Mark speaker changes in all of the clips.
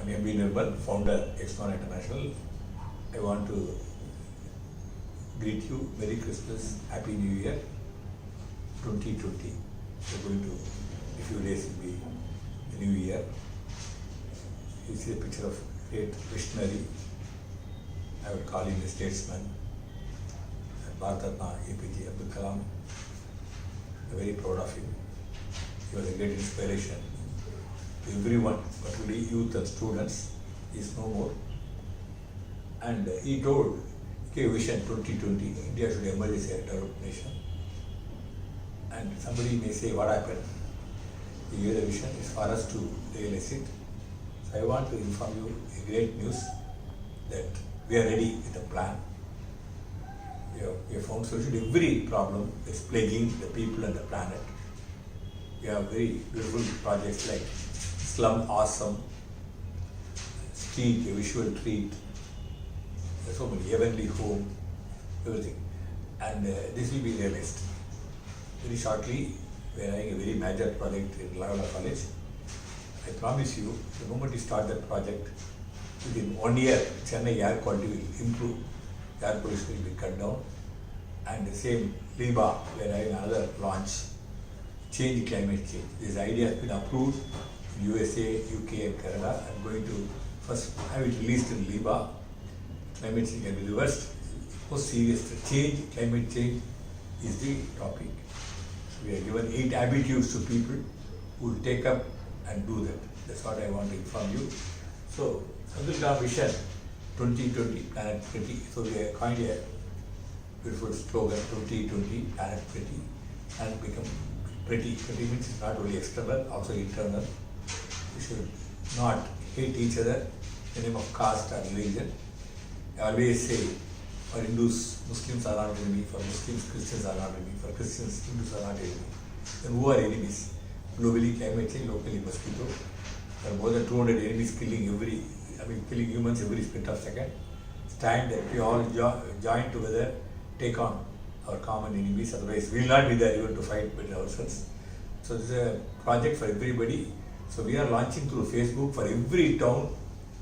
Speaker 1: I'm M.B. Nirmal, founder Exxon International. I want to greet you Merry Christmas, Happy New Year 2020. We're going to, a few days will be the new year. You see a picture of great visionary, I would call him a statesman, Bharat Ratna APJ Abdul Kalam. I'm very proud of him. He was a great inspiration to everyone, particularly youth and students. He is no more. And he gave vision 2020, India should emerge as a developed nation. And somebody may say, what happened? He gave the vision, it's for us to realize it. So I want to inform you a great news that we are ready with a plan. We have found solution to every problem that's plaguing the people and the planet. We have very beautiful projects like Slum Awesome, Street, a visual treat, there's so many, Heavenly Home, everything. And this will be realized. Very shortly, we are having a very major project in Loyola College. I promise you, the moment you start that project, within 1 year, Chennai air quality will improve, air pollution will be cut down. And the same LIBA, we are having another launch, change climate change. This idea has been approved in USA, UK and Canada. I'm going to first have it released in LIBA. Climate change can be reversed. Most serious, climate change is the topic. So we are given 8 habitudes to people who will take up and do that. That's what I want to inform you. So, Abdul Kalam Vision 2020, Planet 20. So we have coined a beautiful slogan, 2020, Planet 20, and become pretty. Pretty means it's not only external, also internal. We should not hate each other in the name of caste or religion. I always say, for Hindus, Muslims are not enemy, for Muslims, Christians are not enemy, for Christians, Hindus are not enemy. Then who are enemies? Globally, climate change, locally, mosquito. There are more than 200 enemies killing humans every split of second. Stand that we all join together, take on our common enemies, otherwise we will not be there even to fight with ourselves. So this is a project for everybody. So we are launching through Facebook for every town,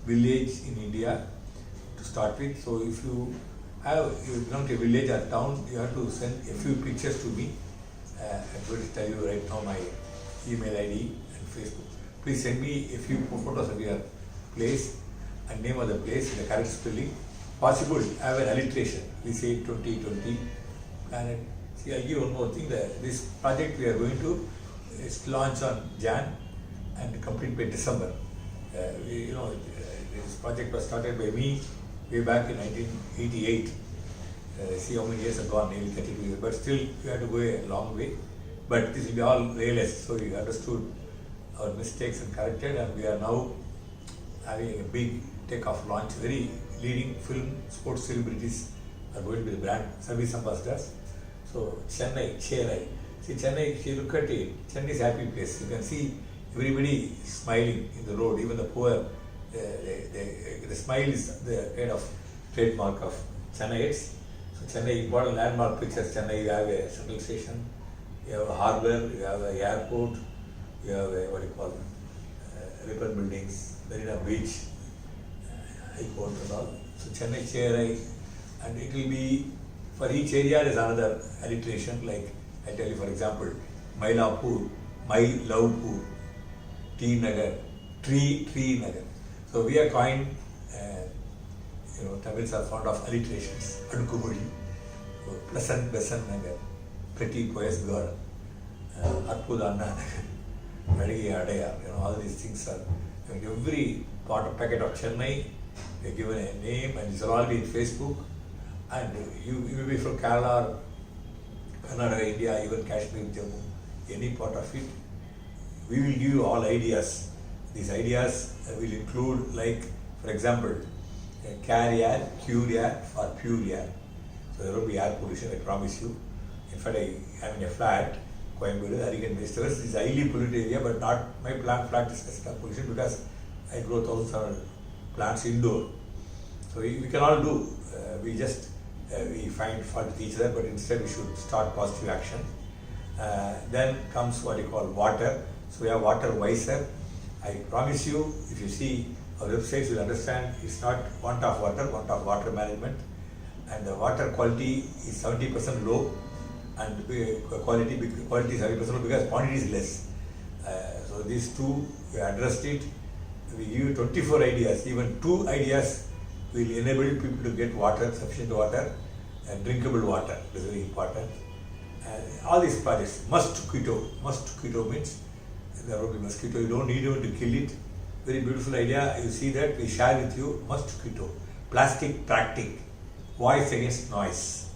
Speaker 1: village in India to start with. So if you belong to a village or town, you have to send a few pictures to me. I'm going to tell you right now my email ID and Facebook. Please send me a few photos of your place and name of the place in the correct spelling. Possible, have an alliteration. We say 2020 Planet. See, I'll give one more thing. This project we are going to launch on Jan and complete by December. This project was started by me way back in 1988. See how many years have gone, nearly 32 years. But still, we have to go a long way. But this will be all realized. So we understood our mistakes and corrected, and we are now having a big takeoff launch. Very leading film, sports celebrities are going to be the brand service ambassadors. So Chennai, Chennai. See Chennai, if you look at it, Chennai is a happy place. You can see everybody smiling in the road, even the poor. The smile is the kind of trademark of Chennaites. So Chennai, important landmark pictures. Chennai, you have a central station, you have a harbour, you have an airport, you have a ribbon buildings, Marina Beach, High Court and all. So Chennai, Chennai, and it will be, for each area there is another alliteration, like I tell you for example, Mylapore, My Lovepoor, T Nagar, Tree Nagar. So we are coined, Tamils are fond of alliterations, Adukubudi, Pleasant Besant Nagar, Pretty Poet's Girl, Arpudana Nagar, Adigi Adaya, all these things are, every part of packet of Chennai, we are given a name and it's all be in Facebook. And you may be from Kerala or Kannada, India, even Kashmir, Jammu, any part of it. We will give you all ideas. These ideas will include, like, for example, care air, cure air, or pure air. So there will be air pollution, I promise you. In fact, I am in a flat, Coimbatore, Arigan West. This is a highly polluted area, but not my flat is pollution because I grow thousands of plants indoor. So we can all do. We find fault with each other, but instead we should start positive action. Then comes what you call water. So we have water wiser, I promise you, if you see our websites, you'll understand it's not want of water management, and the water quality is 70% low, and quality is 70% low because quantity is less. So these two, we addressed it. We give you 24 ideas, even 2 ideas will enable people to get water, sufficient water, and drinkable water. This is very important. All these projects, mosquito means there will be mosquito, you don't need even to kill it. Very beautiful idea, you see that we share with you mosquito, plastic practic, voice against noise.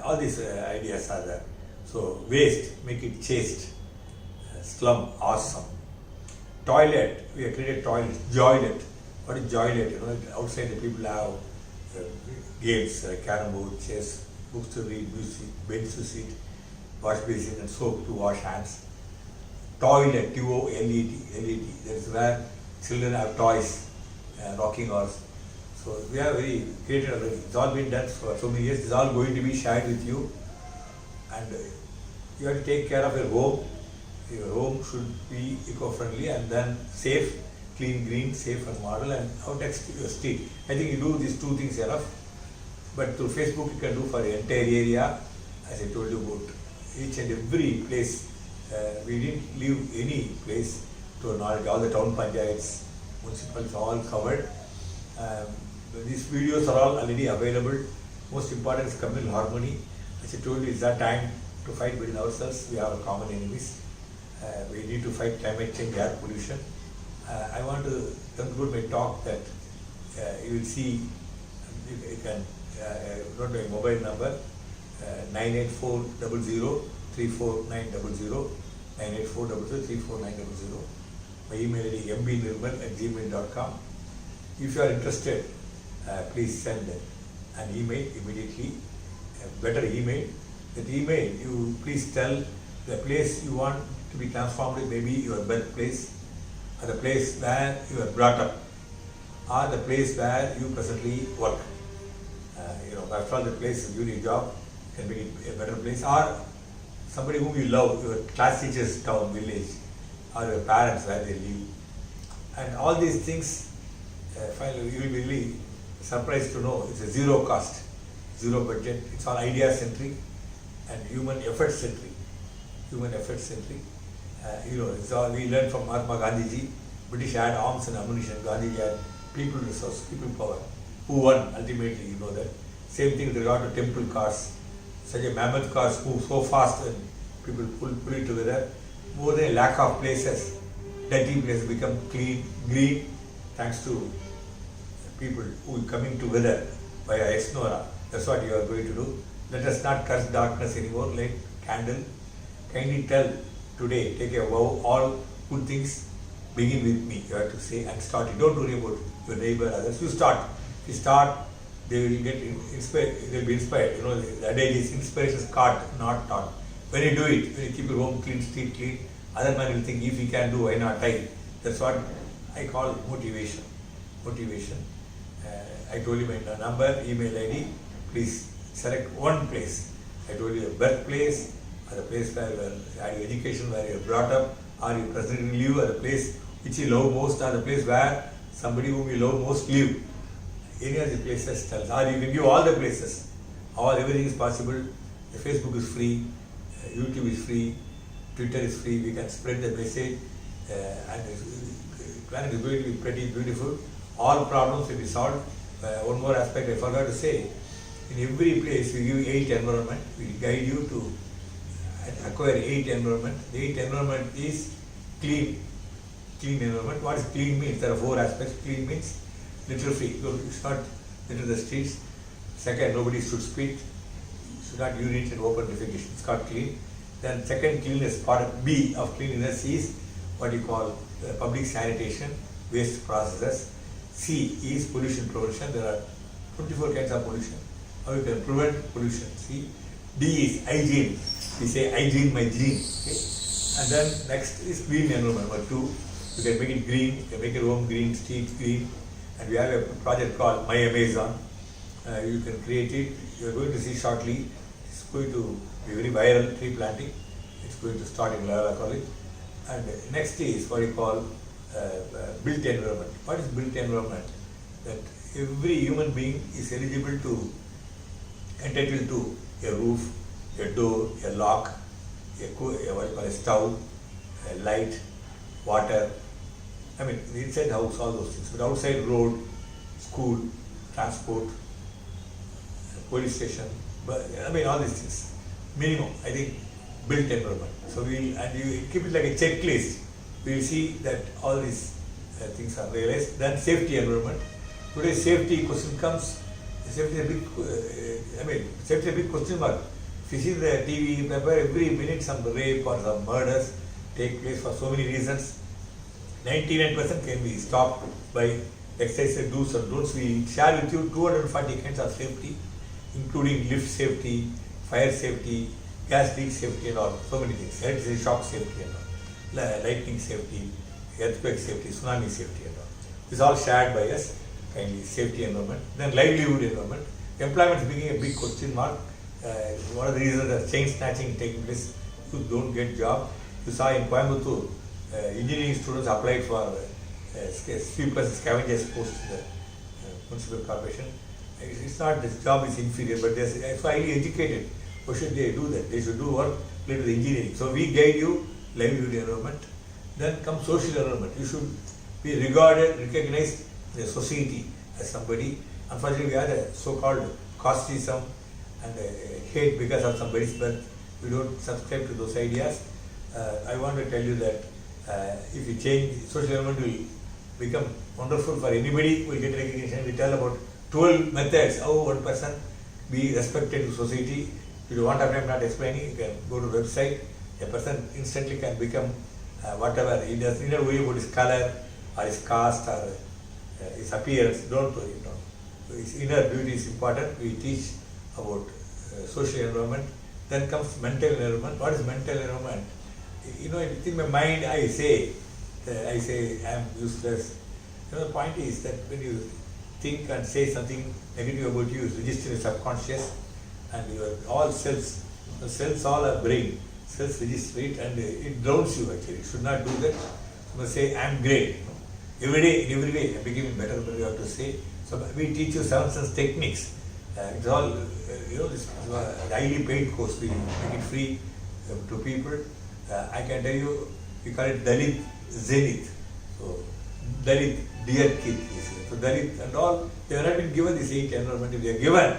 Speaker 1: All these ideas are there. So waste, make it chaste. Slum, awesome. Toilet, we have created toilet, joylet. What is joylet? You know, outside the people have games, carrom board, chess, books to read, music, bench to sit, wash basin and soap to wash hands. Toilet, T-O-L-E-T, that is where children have toys, rocking horse. So we have very created already. It's all been done for so many years. It's all going to be shared with you. And you have to take care of your home. Your home should be eco-friendly and then safe, clean, green, safe and model, and out next to your street. I think you do these 2 things enough. But through Facebook you can do for the entire area, as I told you about each and every place. We didn't leave any place to knowledge. All the town panchayats, municipals, all covered. These videos are all already available. Most important is communal harmony. As I told you, it's our time to fight within ourselves. We have common enemies. We need to fight climate change, air pollution. I want to conclude my talk that you will see, you can note my mobile number, 98400 34900, 98400 34900. My email ID mbnirmal@gmail.com. If you are interested, please send an email immediately, a better email. That email, you please tell the place you want to be transformed, maybe your birthplace, or the place where you are brought up, or the place where you presently work. After all, the place you give you a job can be a better place, or somebody whom you love, your class teacher's town, village, or your parents where they live. And all these things, finally, you will be really surprised to know it's a zero cost, zero budget. It's all idea-centric and human effort-centric. It's all we learned from Mahatma Gandhiji. British had arms and ammunition. Gandhiji had people resource, people power. Who won ultimately? You know that. Same thing with regard to temple cars. Such a mammoth cars move so fast and people pull it together. More than a lack of places, dirty places become clean, green, thanks to people who are coming together via ex-nora. That's what you are going to do. Let us not curse darkness anymore. Light candle. Kindly tell today, take a vow, all good things begin with me, you have to say, and start it. Don't worry about your neighbor, others. You start. If you start, they will get inspired, they will be inspired. The adage is inspiration is caught, not taught. When you do it, when you keep your home clean, street clean, other man will think, if he can do, why not I? That's what I call motivation. I told you my number, email ID. Please select one place. I told you your birthplace, or the place where you had your education, where you are brought up, or you presently live, or the place which you love most, or the place where somebody whom you love most live. Any of the places tells, or you can give all the places. Everything is possible. The Facebook is free, YouTube is free, Twitter is free. We can spread the message, and the planet is going to be pretty beautiful. All problems will be solved. One more aspect I forgot to say. In every place we give 8 environment. We guide you to acquire 8 environment. The 8 environment is clean. Clean environment. What is clean means? There are 4 aspects. Clean means litter free. You should not litter the streets. Second, nobody should spit. Should not urinate and open defecation. It's called clean. Then second cleanliness, part B of cleanliness is what you call public sanitation, waste processes. C is pollution prevention. There are 24 kinds of pollution. How you can prevent pollution. C. D is hygiene. We say hygiene my gene. Okay? And then next is green environment. Number 2, you can make it green. You can make your home green, street green. And we have a project called My Amazon. You can create it. You are going to see shortly. It's going to be very viral tree planting. It's going to start in Loyola College. And next is what you call built environment. What is built environment? That every human being is eligible to, entitled to a roof, a door, a lock, what you call a stove, a light, water. I mean, inside house, all those things. But outside, road, school, transport, police station, but I mean all these things. Minimum, I think, built environment. So and you keep it like a checklist. We will see that all these things are realized. Then safety environment. Today's safety question comes. Safety is a big, safety is a big question mark. If you see the TV paper, every minute some rape or some murders take place for so many reasons. 99% can be stopped by exercise do's and don'ts. We share with you 240 kinds of safety, including lift safety, fire safety, gas leak safety and all, so many things. Electricity shock safety and all, lightning safety, earthquake safety, tsunami safety and all. This is all shared by us, kindly. Safety environment. Then livelihood environment. Employment is becoming a big question mark. One of the reasons that chain snatching taking place, you don't get job. You saw in Coimbatore, engineering students applied for sweepers, scavengers post in the municipal corporation. It's not this job is inferior, but they're so highly educated. Why should they do that? They should do work related to engineering. So we guide you livelihood environment. Then comes social environment. You should be regarded, recognized in the society as somebody. Unfortunately, we have a so-called casteism and hate because of somebody's birth. We don't subscribe to those ideas. I want to tell you that if you change, social environment will become wonderful for anybody who will get recognition. We tell about 12 methods how one person be respected in society. If you want to, I'm not explaining, you can go to the website. A person instantly can become whatever. He doesn't need to worry about his color or his caste or his appearance. Don't worry. His inner beauty is important. We teach about social environment. Then comes mental environment. What is mental environment? In my mind, I say I am useless. The point is that when you think and say something negative about you, it's registered in subconscious, and your all cells, the cells all are brain, cells register it, and it drowns you actually. You should not do that. You must say, I am great. Every day, in every way, I am becoming better, but you have to say. So we teach you 7 sense techniques. It's all, this highly paid course. We make it free to people. I can tell you, we call it Dalit Zenith. So Dalit, dear kid. So Dalit and all, they have not been given this 8 environment. If they are given,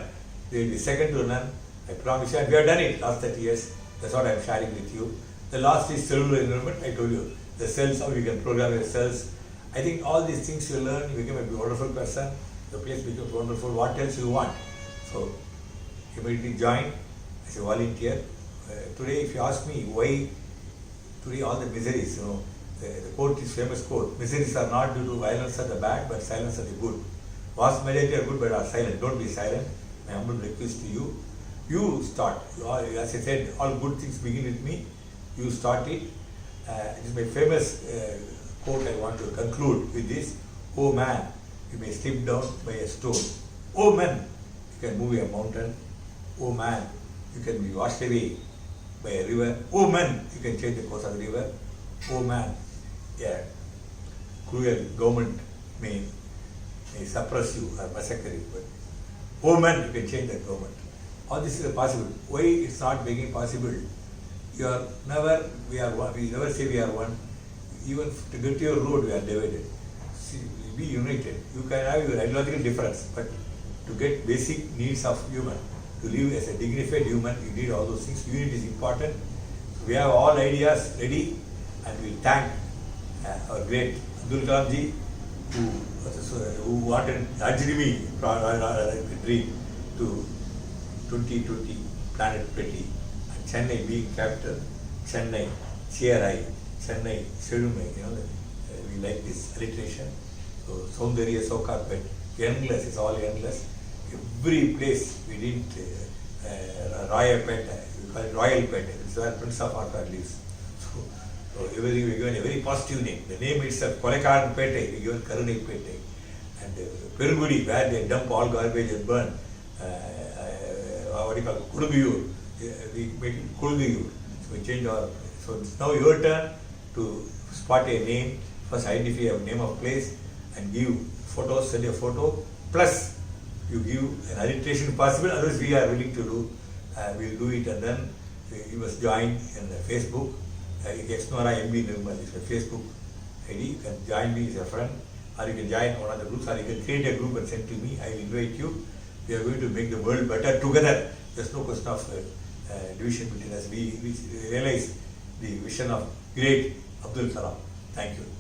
Speaker 1: they will be second to none. I promise you, and we have done it last 30 years. That's what I am sharing with you. The last is cellular environment. I told you, the cells, how you can program your cells. I think all these things you learn, you become a wonderful person. The place becomes wonderful. What else you want? So, immediately join as a volunteer. Today, if you ask me why today all the miseries, the quote is famous quote, miseries are not due to violence are the bad, but silence are the good. Vast majority are good, but are silent. Don't be silent. My humble request to you. You start. As I said, all good things begin with me. You start it. It is my famous quote. I want to conclude with this. Oh man, you may slip down by a stone. Oh man, you can move a mountain. Oh man, you can be washed away by a river. Oh man, you can change the course of the river. Oh man, yeah, cruel government may suppress you or massacre you, but oh man, you can change the government. All this is possible. Why it's not making possible? We are one. We never say we are one. Even to get to your road, we are divided. See, be united. You can have your ideological difference, but to get basic needs of human, to live as a dignified human, you need all those things. Unity is important. We have all ideas ready, and we thank our great Abdul Kalam ji, who urged me dream to 2020 Planet Pretty, and Chennai being capital, Chennai, CRI, Chennai, Sedumai, we like this alliteration. So Soundarya, Sokarpet, endless, it's all endless. Every place we didn't, Royalpet, we call it Royalpet, it's where Prince of Arcot lives. So everything we given a very positive name. The name itself, Kolekaranpete, we given Karunipete. And Perugudi, where they dump all garbage and burn, what do you call it, Kuduguyur, we make it Kuduguyur. So we change our, so it's now your turn to spot a name First identify a name of place and give photos, send a photo, plus you give an alliteration possible, otherwise we are willing to do, we'll do it, and then you must join in the Facebook. Exnora MB Nirmal is my Facebook ID. You can join me as a friend, or you can join one of the groups, or you can create a group and send to me. I will invite you. We are going to make the world better together. There's no question of division between us. We realize the vision of great Abdul Kalam. Thank you.